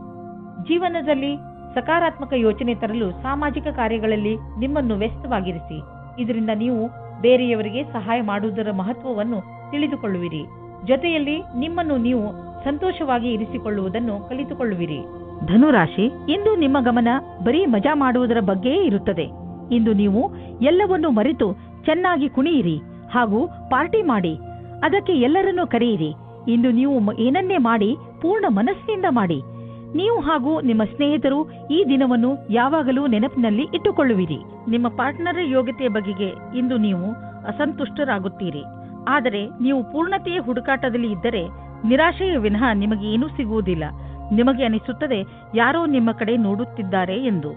ಜೀವನದಲ್ಲಿ ಸಕಾರಾತ್ಮಕ ಯೋಚನೆ ತರಲು ಸಾಮಾಜಿಕ ಕಾರ್ಯಗಳಲ್ಲಿ ನಿಮ್ಮನ್ನು ವ್ಯಸ್ತವಾಗಿರಿಸಿ. ಇದರಿಂದ ನೀವು ಬೇರೆಯವರಿಗೆ ಸಹಾಯ ಮಾಡುವುದರ ಮಹತ್ವವನ್ನು ತಿಳಿದುಕೊಳ್ಳುವಿರಿ. ಜೊತೆಯಲ್ಲಿ ನಿಮ್ಮನ್ನು ನೀವು ಸಂತೋಷವಾಗಿ ಇರಿಸಿಕೊಳ್ಳುವುದನ್ನು ಕಲಿತುಕೊಳ್ಳುವಿರಿ. ಧನುರಾಶಿ, ಇಂದು ನಿಮ್ಮ ಗಮನ ಬರೀ ಮಜಾ ಮಾಡುವುದರ ಬಗ್ಗೆಯೇ ಇರುತ್ತದೆ. ಇಂದು ನೀವು ಎಲ್ಲವನ್ನೂ ಮರೆತು ಚೆನ್ನಾಗಿ ಕುಣಿಯಿರಿ ಹಾಗೂ ಪಾರ್ಟಿ ಮಾಡಿ. ಅದಕ್ಕೆ ಎಲ್ಲರನ್ನೂ ಕರೆಯಿರಿ. ಇಂದು ನೀವು ಏನನ್ನೇ ಮಾಡಿ ಪೂರ್ಣ ಮನಸ್ಸಿನಿಂದ ಮಾಡಿ. ನೀವು ಹಾಗೂ ನಿಮ್ಮ ಸ್ನೇಹಿತರು ಈ ದಿನವನ್ನು ಯಾವಾಗಲೂ ನೆನಪಿನಲ್ಲಿ ಇಟ್ಟುಕೊಳ್ಳುವಿರಿ. ನಿಮ್ಮ ಪಾರ್ಟ್ನರ್ ಯೋಗ್ಯತೆಯ ಬಗೆಗೆ ಇಂದು ನೀವು ಅಸಂತುಷ್ಟರಾಗುತ್ತೀರಿ. ಆದರೆ ನೀವು ಪೂರ್ಣತೆಯ ಹುಡುಕಾಟದಲ್ಲಿ ಇದ್ದರೆ ನಿರಾಶೆಯ ವಿನಃ ನಿಮಗೆ ಏನೂ ಸಿಗುವುದಿಲ್ಲ. ನಿಮಗೆ ಅನಿಸುತ್ತದೆ ಯಾರೋ ನಿಮ್ಮ ಕಡೆ ನೋಡುತ್ತಿದ್ದಾರೆ ಎಂದು.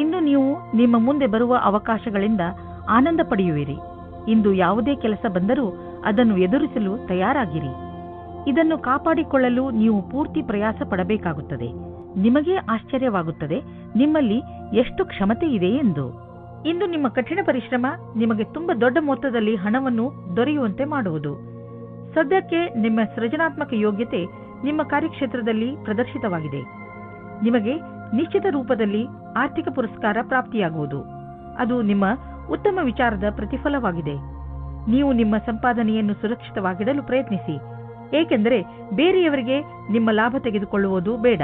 ಇಂದು ನೀವು ನಿಮ್ಮ ಮುಂದೆ ಬರುವ ಅವಕಾಶಗಳಿಂದ ಆನಂದ ಪಡೆಯುವಿರಿ. ಇಂದು ಯಾವುದೇ ಕೆಲಸ ಬಂದರೂ ಅದನ್ನು ಎದುರಿಸಲು ತಯಾರಾಗಿರಿ. ಇದನ್ನು ಕಾಪಾಡಿಕೊಳ್ಳಲು ನೀವು ಪೂರ್ತಿ ಪ್ರಯಾಸ ಪಡಬೇಕಾಗುತ್ತದೆ. ನಿಮಗೇ ಆಶ್ಚರ್ಯವಾಗುತ್ತದೆ ನಿಮ್ಮಲ್ಲಿ ಎಷ್ಟು ಕ್ಷಮತೆ ಇದೆ ಎಂದು. ಇಂದು ನಿಮ್ಮ ಕಠಿಣ ಪರಿಶ್ರಮ ನಿಮಗೆ ತುಂಬಾ ದೊಡ್ಡ ಮೊತ್ತದಲ್ಲಿ ಹಣವನ್ನು ದೊರೆಯುವಂತೆ ಮಾಡುವುದು. ಸದ್ಯಕ್ಕೆ ನಿಮ್ಮ ಸೃಜನಾತ್ಮಕ ಯೋಗ್ಯತೆ ನಿಮ್ಮ ಕಾರ್ಯಕ್ಷೇತ್ರದಲ್ಲಿ ಪ್ರದರ್ಶಿತವಾಗಿದೆ. ನಿಮಗೆ ನಿಶ್ಚಿತ ರೂಪದಲ್ಲಿ ಆರ್ಥಿಕ ಪುರಸ್ಕಾರ ಪ್ರಾಪ್ತಿಯಾಗುವುದು. ಅದು ನಿಮ್ಮ ಉತ್ತಮ ವಿಚಾರದ ಪ್ರತಿಫಲವಾಗಿದೆ. ನೀವು ನಿಮ್ಮ ಸಂಪಾದನೆಯನ್ನು ಸುರಕ್ಷಿತವಾಗಿಡಲು ಪ್ರಯತ್ನಿಸಿ, ಏಕೆಂದರೆ ಬೇರೆಯವರಿಗೆ ನಿಮ್ಮ ಲಾಭ ತೆಗೆದುಕೊಳ್ಳುವುದು ಬೇಡ.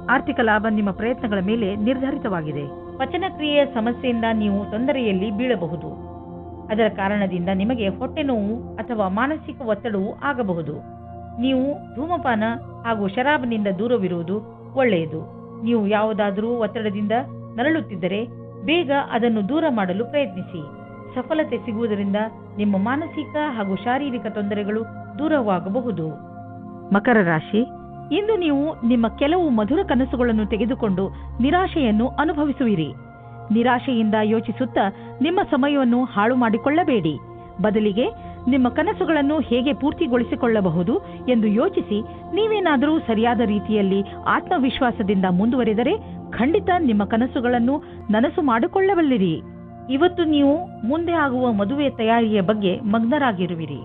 ಆರ್ಥಿಕ ಲಾಭ ನಿಮ್ಮ ಪ್ರಯತ್ನಗಳ ಮೇಲೆ ನಿರ್ಧಾರಿತವಾಗಿದೆ. ಪಚನಕ್ರಿಯೆಯ ಸಮಸ್ಯೆಯಿಂದ ನೀವು ತೊಂದರೆಯಲ್ಲಿ ಬೀಳಬಹುದು. ಅದರ ಕಾರಣದಿಂದ ನಿಮಗೆ ಹೊಟ್ಟೆ ನೋವು ಅಥವಾ ಮಾನಸಿಕ ಒತ್ತಡವೂ ಆಗಬಹುದು. ನೀವು ಧೂಮಪಾನ ಹಾಗೂ ಶರಾಬ್ನಿಂದ ದೂರವಿರುವುದು ಒಳ್ಳೆಯದು. ನೀವು ಯಾವುದಾದರೂ ಒತ್ತಡದಿಂದ ನರಳುತ್ತಿದ್ದರೆ ಬೇಗ ಅದನ್ನು ದೂರ ಮಾಡಲು ಪ್ರಯತ್ನಿಸಿ. ಸಫಲತೆ ಸಿಗುವುದರಿಂದ ನಿಮ್ಮ ಮಾನಸಿಕ ಹಾಗೂ ಶಾರೀರಿಕ ತೊಂದರೆಗಳು ದೂರವಾಗಬಹುದು. ಮಕರ ರಾಶಿ, ಇಂದು ನೀವು ನಿಮ್ಮ ಕೆಲವು ಮಧುರ ಕನಸುಗಳನ್ನು ತೆಗೆದುಕೊಂಡು ನಿರಾಶೆಯನ್ನು ಅನುಭವಿಸುವಿರಿ. ನಿರಾಶೆಯಿಂದ ಯೋಚಿಸುತ್ತಾ ನಿಮ್ಮ ಸಮಯವನ್ನು ಹಾಳು ಮಾಡಿಕೊಳ್ಳಬೇಡಿ. ಬದಲಿಗೆ ನಿಮ್ಮ ಕನಸುಗಳನ್ನು ಹೇಗೆ ಪೂರ್ತಿಗೊಳಿಸಿಕೊಳ್ಳಬಹುದು ಎಂದು ಯೋಚಿಸಿ ನೀವೇನಾದರೂ ಸರಿಯಾದ ರೀತಿಯಲ್ಲಿ ಆತ್ಮವಿಶ್ವಾಸದಿಂದ ಮುಂದುವರೆದರೆ ಖಂಡಿತ ನಿಮ್ಮ ಕನಸುಗಳನ್ನು ನನಸು ಮಾಡಿಕೊಳ್ಳಬಲ್ಲಿರಿ. ಇವತ್ತು ನೀವು ಮುಂದೆ ಆಗುವ ಮದುವೆ ತಯಾರಿಯ ಬಗ್ಗೆ ಮಗ್ನರಾಗಿರುವಿರಿ.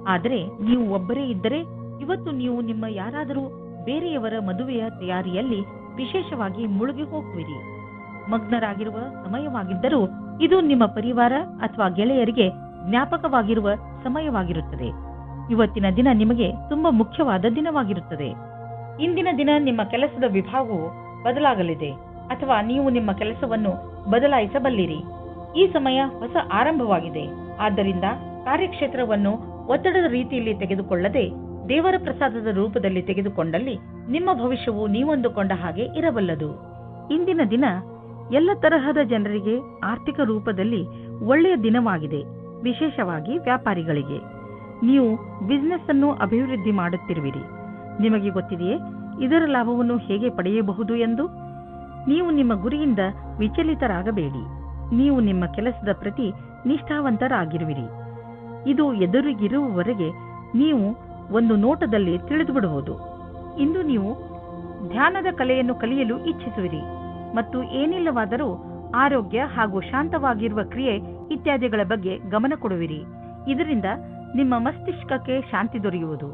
ಆದರೆ ನೀವು ಒಬ್ಬರೇ ಇದ್ದರೆ ಇವತ್ತು ನೀವು ನಿಮ್ಮ ಯಾರಾದರೂ ಬೇರೆಯವರ ಮದುವೆಯ ತಯಾರಿಯಲ್ಲಿ ವಿಶೇಷವಾಗಿ ಮುಳುಗಿ ಹೋಗುವಿರಿ. ಮಗ್ನರಾಗಿರುವ ಸಮಯವಾಗಿದ್ದರೂ ಇದು ನಿಮ್ಮ ಪರಿವಾರ ಅಥವಾ ಗೆಳೆಯರಿಗೆ ಜ್ಞಾಪಕವಾಗಿರುವ ಸಮಯವಾಗಿರುತ್ತದೆ. ಇವತ್ತಿನ ದಿನ ನಿಮಗೆ ತುಂಬಾ ಮುಖ್ಯವಾದ ದಿನವಾಗಿರುತ್ತದೆ. ಇಂದಿನ ದಿನ ನಿಮ್ಮ ಕೆಲಸದ ವಿಭಾಗವು ಬದಲಾಗಲಿದೆ ಅಥವಾ ನೀವು ನಿಮ್ಮ ಕೆಲಸವನ್ನು ಬದಲಾಯಿಸಬಲ್ಲಿರಿ. ಈ ಸಮಯ ಹೊಸ ಆರಂಭವಾಗಿದೆ. ಆದ್ದರಿಂದ ಕಾರ್ಯಕ್ಷೇತ್ರವನ್ನು ಒತ್ತಡದ ರೀತಿಯಲ್ಲಿ ತೆಗೆದುಕೊಳ್ಳದೆ ದೇವರ ಪ್ರಸಾದದ ರೂಪದಲ್ಲಿ ತೆಗೆದುಕೊಂಡಲ್ಲಿ ನಿಮ್ಮ ಭವಿಷ್ಯವು ನೀವಂದುಕೊಂಡ ಹಾಗೆ ಇರಬಲ್ಲದು. ಇಂದಿನ ದಿನ ಎಲ್ಲ ತರಹದ ಜನರಿಗೆ ಆರ್ಥಿಕ ರೂಪದಲ್ಲಿ ಒಳ್ಳೆಯ ದಿನವಾಗಿದೆ. ವಿಶೇಷವಾಗಿ ವ್ಯಾಪಾರಿಗಳಿಗೆ. ನೀವು ಬಿಸಿನೆಸ್ ಅನ್ನು ಅಭಿವೃದ್ಧಿ ಮಾಡುತ್ತಿರುವಿರಿ. ನಿಮಗೆ ಗೊತ್ತಿದೆಯೇ ಇದರ ಲಾಭವನ್ನು ಹೇಗೆ ಪಡೆಯಬಹುದು ಎಂದು? ನೀವು ನಿಮ್ಮ ಗುರಿಯಿಂದ ವಿಚಲಿತರಾಗಬೇಡಿ. ನೀವು ನಿಮ್ಮ ಕೆಲಸದ ಪ್ರತಿ ನಿಷ್ಠಾವಂತರಾಗಿರುವಿರಿ. ಇದು ಎದುರಿಗಿರುವವರೆಗೆ ನೀವು ಒಂದು ನೋಟದಲ್ಲಿ ತಿಳಿದುಬಿಡುವುದು. ಇಂದು ನೀವು ಧ್ಯಾನದ ಕಲೆಯನ್ನು ಕಲಿಯಲು ಇಚ್ಛಿಸುವಿರಿ ಮತ್ತು ಏನಿಲ್ಲವಾದರೂ ಆರೋಗ್ಯ ಹಾಗೂ ಶಾಂತವಾಗಿರುವ ಕ್ರಿಯೆ ಇತ್ಯಾದಿಗಳ ಬಗ್ಗೆ ಗಮನ ಕೊಡುವಿರಿ. ಇದರಿಂದ ನಿಮ್ಮ ಮಸ್ತಿಷ್ಕಕ್ಕೆ ಶಾಂತಿ ದೊರೆಯುವುದು.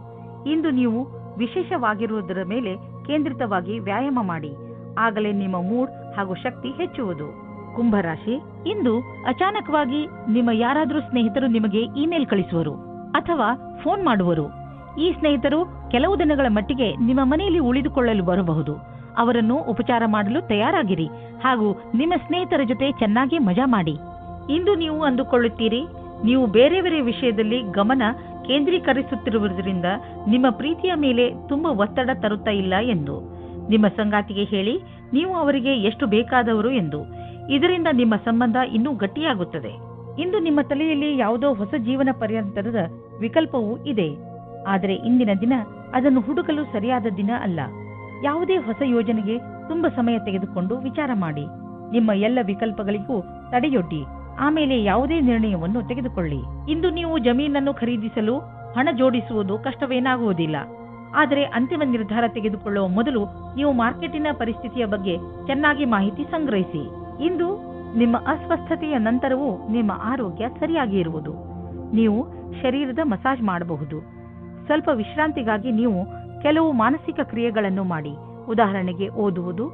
ಇಂದು ನೀವು ವಿಶೇಷವಾಗಿರುವುದರ ಮೇಲೆ ಕೇಂದ್ರಿತವಾಗಿ ವ್ಯಾಯಾಮ ಮಾಡಿ. ಆಗಲೇ ನಿಮ್ಮ ಮೂಡ್ ಹಾಗೂ ಶಕ್ತಿ ಹೆಚ್ಚುವುದು. ಕುಂಭರಾಶಿ, ಇಂದು ಅಚಾನಕವಾಗಿ ನಿಮ್ಮ ಯಾರಾದರೂ ಸ್ನೇಹಿತರು ನಿಮಗೆ ಇಮೇಲ್ ಕಳಿಸುವರು ಅಥವಾ ಫೋನ್ ಮಾಡುವರು. ಈ ಸ್ನೇಹಿತರು ಕೆಲವು ದಿನಗಳ ಮಟ್ಟಿಗೆ ನಿಮ್ಮ ಮನೆಯಲ್ಲಿ ಉಳಿದುಕೊಳ್ಳಲು ಬರಬಹುದು. ಅವರನ್ನು ಉಪಚಾರ ಮಾಡಲು ತಯಾರಾಗಿರಿ ಹಾಗೂ ನಿಮ್ಮ ಸ್ನೇಹಿತರ ಜೊತೆ ಚೆನ್ನಾಗಿ ಮಜಾ ಮಾಡಿ. ಇಂದು ನೀವು ಅಂದುಕೊಳ್ಳುತ್ತೀರಿ ನೀವು ಬೇರೆ ಬೇರೆ ವಿಷಯದಲ್ಲಿ ಗಮನ ಕೇಂದ್ರೀಕರಿಸುತ್ತಿರುವುದರಿಂದ ನಿಮ್ಮ ಪ್ರೀತಿಯ ಮೇಲೆ ತುಂಬಾ ಒತ್ತಡ ತರುತ್ತಾ ಇಲ್ಲ ಎಂದು. ನಿಮ್ಮ ಸಂಗಾತಿಗೆ ಹೇಳಿ ನೀವು ಅವರಿಗೆ ಎಷ್ಟು ಬೇಕಾದವರು ಎಂದು. ಇದರಿಂದ ನಿಮ್ಮ ಸಂಬಂಧ ಇನ್ನೂ ಗಟ್ಟಿಯಾಗುತ್ತದೆ. ಇಂದು ನಿಮ್ಮ ತಲೆಯಲ್ಲಿ ಯಾವುದೋ ಹೊಸ ಜೀವನ ಪರ್ಯಂತರದ ವಿಕಲ್ಪವೂ ಇದೆ. ಆದರೆ ಇಂದಿನ ದಿನ ಅದನ್ನು ಹುಡುಕಲು ಸರಿಯಾದ ದಿನ ಅಲ್ಲ. ಯಾವುದೇ ಹೊಸ ಯೋಜನೆಗೆ ತುಂಬಾ ಸಮಯ ತೆಗೆದುಕೊಂಡು ವಿಚಾರ ಮಾಡಿ. ನಿಮ್ಮ ಎಲ್ಲ ವಿಕಲ್ಪಗಳಿಗೂ ತಡೆಯೊಡ್ಡಿ ಆಮೇಲೆ ಯಾವುದೇ ನಿರ್ಣಯವನ್ನು ತೆಗೆದುಕೊಳ್ಳಿ. ಇಂದು ನೀವು ಜಮೀನನ್ನು ಖರೀದಿಸಲು ಹಣ ಜೋಡಿಸುವುದು ಕಷ್ಟವೇನಾಗುವುದಿಲ್ಲ. ಆದರೆ ಅಂತಿಮ ನಿರ್ಧಾರ ತೆಗೆದುಕೊಳ್ಳುವ ಮೊದಲು ನೀವು ಮಾರ್ಕೆಟಿನ ಪರಿಸ್ಥಿತಿಯ ಬಗ್ಗೆ ಚೆನ್ನಾಗಿ ಮಾಹಿತಿ ಸಂಗ್ರಹಿಸಿ. ಇಂದು ನಿಮ್ಮ ಅಸ್ವಸ್ಥತೆಯ ನಂತರವೂ ನಿಮ್ಮ ಆರೋಗ್ಯ ಸರಿಯಾಗಿ ಇರುವುದು. ನೀವು ಶರೀರದ ಮಸಾಜ್ ಮಾಡಬಹುದು. ಸ್ವಲ್ಪ ವಿಶ್ರಾಂತಿಗಾಗಿ ನೀವು ಕೆಲವು ಮಾನಸಿಕ ಕ್ರಿಯೆಗಳನ್ನು ಮಾಡಿ. ಉದಾಹರಣೆಗೆ ಓದುವುದು,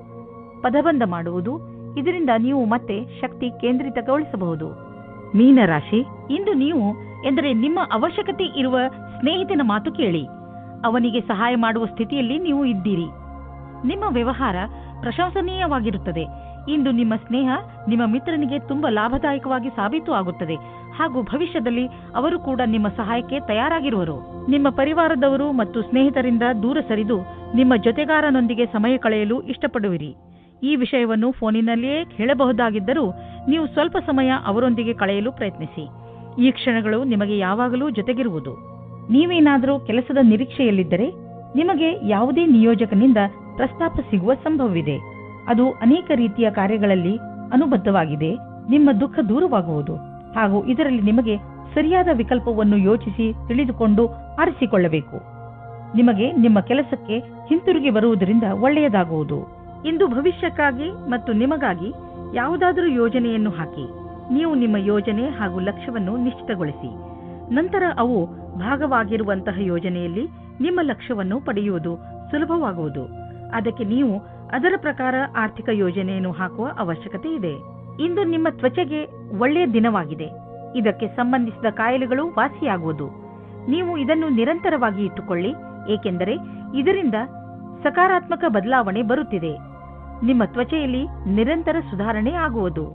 ಪದಬಂಧ ಮಾಡುವುದು. ಇದರಿಂದ ನೀವು ಮತ್ತೆ ಶಕ್ತಿ ಕೇಂದ್ರಿತಗೊಳಿಸಬಹುದು. ಮೀನರಾಶಿ, ಇಂದು ನೀವು ಎಂದರೆ ನಿಮ್ಮ ಅವಶ್ಯಕತೆ ಇರುವ ಸ್ನೇಹಿತನ ಮಾತು ಕೇಳಿ. ಅವನಿಗೆ ಸಹಾಯ ಮಾಡುವ ಸ್ಥಿತಿಯಲ್ಲಿ ನೀವು ಇದ್ದೀರಿ. ನಿಮ್ಮ ವ್ಯವಹಾರ ಪ್ರಶಂಸನೀಯವಾಗಿರುತ್ತದೆ. ಇಂದು ನಿಮ್ಮ ಸ್ನೇಹ ನಿಮ್ಮ ಮಿತ್ರನಿಗೆ ತುಂಬಾ ಲಾಭದಾಯಕವಾಗಿ ಸಾಬೀತು ಆಗುತ್ತದೆ ಹಾಗೂ ಭವಿಷ್ಯದಲ್ಲಿ ಅವರು ಕೂಡ ನಿಮ್ಮ ಸಹಾಯಕ್ಕೆ ತಯಾರಾಗಿರುವರು. ನಿಮ್ಮ ಪರಿವಾರದವರು ಮತ್ತು ಸ್ನೇಹಿತರಿಂದ ದೂರ ಸರಿದು ನಿಮ್ಮ ಜೊತೆಗಾರನೊಂದಿಗೆ ಸಮಯ ಕಳೆಯಲು ಇಷ್ಟಪಡುವಿರಿ. ಈ ವಿಷಯವನ್ನು ಫೋನಿನಲ್ಲಿಯೇ ಹೇಳಬಹುದಾಗಿದ್ದರೂ ನೀವು ಸ್ವಲ್ಪ ಸಮಯ ಅವರೊಂದಿಗೆ ಕಳೆಯಲು ಪ್ರಯತ್ನಿಸಿ. ಈ ಕ್ಷಣಗಳು ನಿಮಗೆ ಯಾವಾಗಲೂ ಜೊತೆಗಿರುವುದು. ನೀವೇನಾದರೂ ಕೆಲಸದ ನಿರೀಕ್ಷೆಯಲ್ಲಿದ್ದರೆ ನಿಮಗೆ ಯಾವುದೇ ನಿಯೋಜಕನಿಂದ ಪ್ರಸ್ತಾಪ ಸಿಗುವ ಸಂಭವವಿದೆ. ಅದು ಅನೇಕ ರೀತಿಯ ಕಾರ್ಯಗಳಲ್ಲಿ ಅನುಬದ್ಧವಾಗಿದೆ. ನಿಮ್ಮ ದುಃಖ ದೂರವಾಗುವುದು. ಹಾಗೂ ಇದರಲ್ಲಿ ನಿಮಗೆ ಸರಿಯಾದ ವಿಕಲ್ಪವನ್ನು ಯೋಚಿಸಿ ತಿಳಿದುಕೊಂಡು ಆರಿಸಿಕೊಳ್ಳಬೇಕು. ನಿಮಗೆ ನಿಮ್ಮ ಕೆಲಸಕ್ಕೆ ಹಿಂತಿರುಗಿ ಬರುವುದರಿಂದ ಒಳ್ಳೆಯದಾಗುವುದು. ಇಂದು ಭವಿಷ್ಯಕ್ಕಾಗಿ ಮತ್ತು ನಿಮಗಾಗಿ ಯಾವುದಾದರೂ ಯೋಜನೆಯನ್ನು ಹಾಕಿ. ನೀವು ನಿಮ್ಮ ಯೋಜನೆ ಹಾಗೂ ಲಕ್ಷ್ಯವನ್ನು ನಿಶ್ಚಿತಗೊಳಿಸಿ. ನಂತರ ಅವು ಭಾಗವಾಗಿರುವಂತಹ ಯೋಜನೆಯಲ್ಲಿ ನಿಮ್ಮ ಲಕ್ಷ್ಯವನ್ನು ಪಡೆಯುವುದು ಸುಲಭವಾಗುವುದು. ಅದಕ್ಕೆ ನೀವು ಅದರ ಪ್ರಕಾರ ಆರ್ಥಿಕ ಯೋಜನೆಯನ್ನು ಹಾಕುವ ಅವಶ್ಯಕತೆ ಇದೆ. ಇಂದು ನಿಮ್ಮ ತ್ವಚೆಗೆ ಒಳ್ಳೆಯ ದಿನವಾಗಿದೆ. ಇದಕ್ಕೆ ಸಂಬಂಧಿಸಿದ ಕಾಯಿಲೆಗಳು ವಾಸಿಯಾಗುವುದು. ನೀವು ಇದನ್ನು ನಿರಂತರವಾಗಿ ಇಟ್ಟುಕೊಳ್ಳಿ, ಏಕೆಂದರೆ ಇದರಿಂದ ಸಕಾರಾತ್ಮಕ ಬದಲಾವಣೆ ಬರುತ್ತಿದೆ. ನಿಮ್ಮ ತ್ವಚೆಯಲ್ಲಿ ನಿರಂತರ ಸುಧಾರಣೆ ಆಗುವುದು.